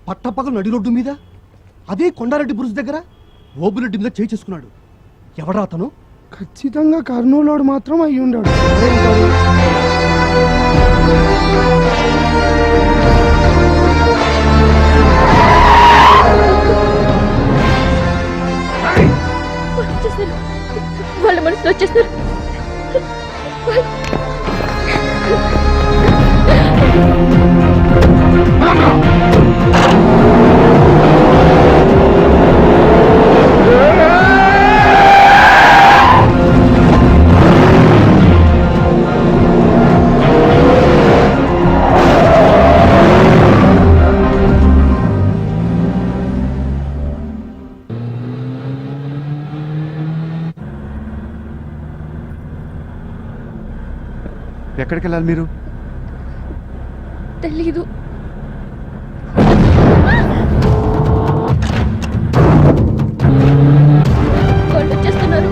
పట్టపగలు నడి రోడ్డు మీద అదే కొండారెడ్డి బురుజు దగ్గర ఓబులెడ్డి మీద చేయి చేసుకున్నాడు. ఎవడా అతను? ఖచ్చితంగా కర్నూలుడు మాత్రం అయ్యి ఉండాడు. వాళ్ళ మనసులో వచ్చేస్తారు. ఎక్కడికి వెళ్ళాలి మీరు? తెలీదు. వాళ్ళు వచ్చేస్తున్నారు.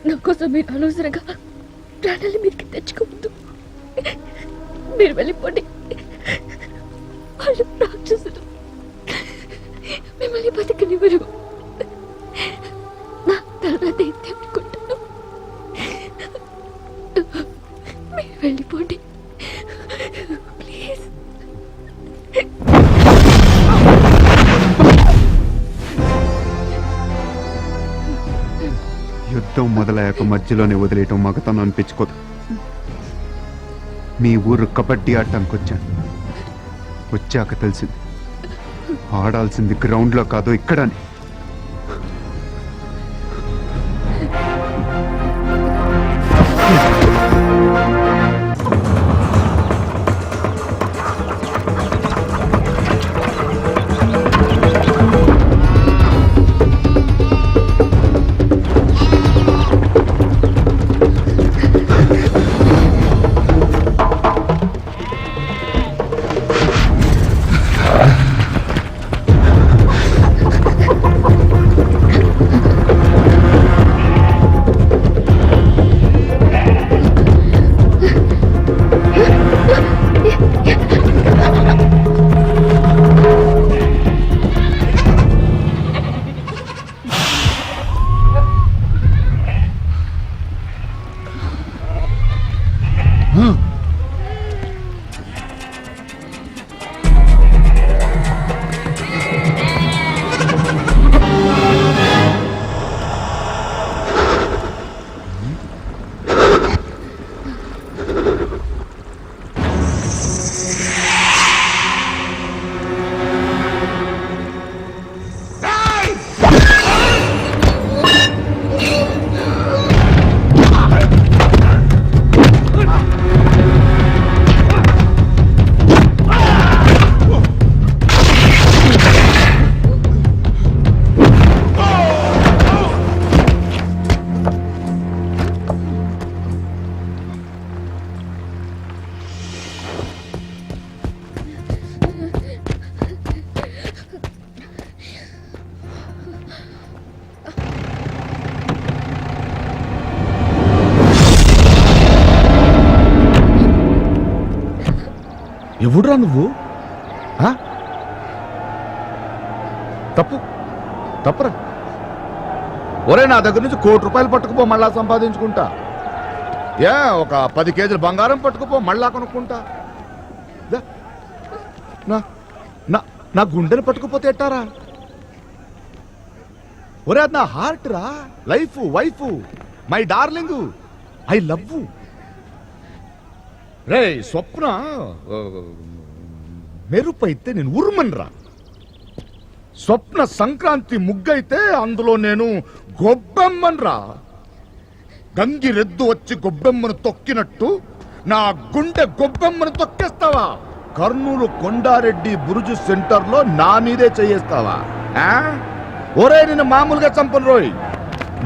నా కోసం మీరు అనవసరంగా ప్రాణాలు మీదకి తెచ్చుకోవద్దు. మీరు వెళ్ళిపోండి. వాళ్ళు రాక్షసులు, మిమ్మల్ని బతికనివ్వరు. నా తర్వాత ఏంటి అనుకుంటాను. మీరు వెళ్ళిపోండి ప్లీజ్. యుద్ధం మొదలయ్యాక మధ్యలోనే వదిలేయటం మగతనం అనిపించుకోదు. మీ ఊరు కబడ్డీ ఆడటానికి వచ్చాను. వచ్చాక తెలిసింది ఆడాల్సింది గ్రౌండ్లో కాదు ఇక్కడని. ఎవడురా నువ్వు? ఆ? తప్పు తప్పురా. ఒరే, నా దగ్గర నుంచి ₹1,00,00,000 పట్టుకుపో, మళ్ళా సంపాదించుకుంటా. ఒక 10 కేజీలు బంగారం పట్టుకుపో, మళ్ళా కొనుక్కుంటా. దా. నా గుండెని పట్టుకుపోతే ఎట్టారా? ఒరే, అది నా హార్ట్ రా, life, wife, my darling, I love. రే స్వప్న మెరుపైతే నేను ఉరుమన్రా. స్వప్న సంక్రాంతి ముగ్గైతే అందులో నేను గొబ్బెమ్మన్రా. గంగిరెద్దు వచ్చి గొబ్బెమ్మను తొక్కినట్టు నా గుండె గొబ్బెమ్మను తొక్కేస్తావా? కర్నూలు కొండారెడ్డి బురుజు సెంటర్లో నా మీదే చేయేస్తావా? ఒరే, నేను మామూలుగా చంపను రోయ్,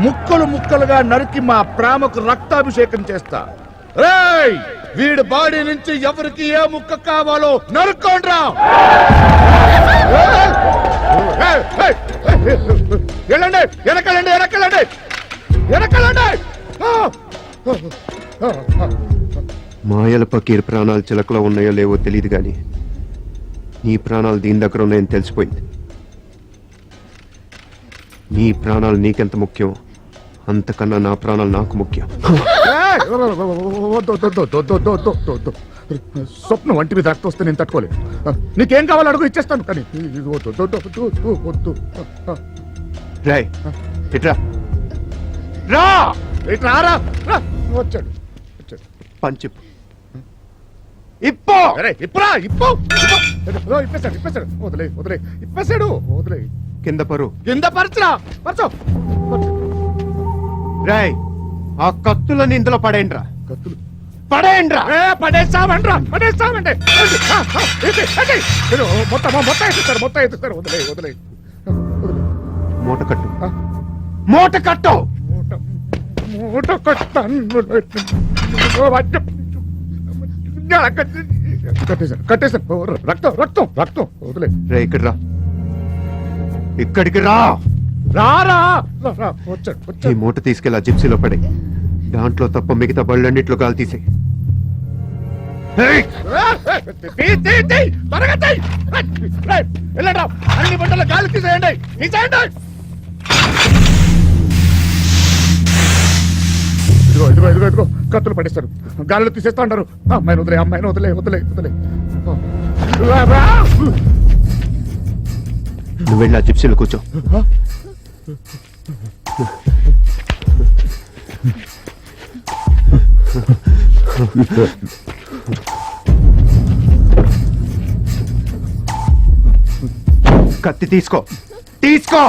ముక్కలు ముక్కలుగా నరికి మా ప్రేమకు రక్తాభిషేకం చేస్తా. రేయ్, వీడి బాడీ నుంచి ఎవరికి ఏ ముక్క కావాలో నరుక్కోండ్రా. వెళ్ళండి, వెనకలండి, వెనకలండి, వెనకలండి. మాయల పకీర్ ప్రాణాలు చిలకలో ఉన్నాయో లేవో తెలియదు కానీ నీ ప్రాణాలు దీని దగ్గర ఉన్నాయని తెలిసిపోయింది. నీ ప్రాణాలు నీకెంత ముఖ్యం అంతకన్నా నా ప్రాణాలు నాకు ముఖ్యం. స్వప్న వంటి మీద రక్తం వస్తే నేను తట్టుకోలేదు. నీకేం కావాలో అడుగు, ఇచ్చేస్తాను. కానీ రాయ్, ఇట్రా రా, ఇట్రా. వచ్చాడు పంచిప్పు ఇప్పో. ఇప్పురా, ఇప్పో. ఇప్పేశాడు, ఇప్పేశాడు. వదిలే, వదిలే, ఇప్పేశాడు. వదిలే. కింద పరు, కింద పరచురా, పరచు. రాయ్, ఆ కత్తులని ఇందులో పడేయండ్రా. కత్తులు పడేయండ్రా. పడేస్తామండ్రా, పడేస్తామంటే మొత్తం ఎత్తుతారు, మొత్తం ఎత్తుతారు. వదిలే, వదిలే. మూట కట్టు, మూట కట్టు. మూట కట్టాను. కట్టేశాను. రక్తం, రక్తం, రక్తం. వదిలే. రే, ఇక్కడ రా, ఇక్కడికి రా. రారా వచ్చాడు ఈ వచ్చాడు మూట తీసుకెళ్ళి ఆ జిప్సీలో పడే దాంట్లో తప్ప మిగతా బళ్ళన్నిట్లో కాలు తీసే త్వరగా తీ. వెళ్ళండి రా. అన్ని బట్టలు గాలి తీసేయండి తీసేయండి ఇదిగో ఇదిగో ఇదిగో ఇదిగో కత్తులు పడేస్తారు గాలిలో తీసేస్తా అంటారు అమ్మాయిని వదిలే అమ్మాయిని వదిలే వదిలే వదిలే నువ్వు వెళ్ళి ఆ జిప్సీలో కూర్చో కత్తి తీసుకో తీసుకో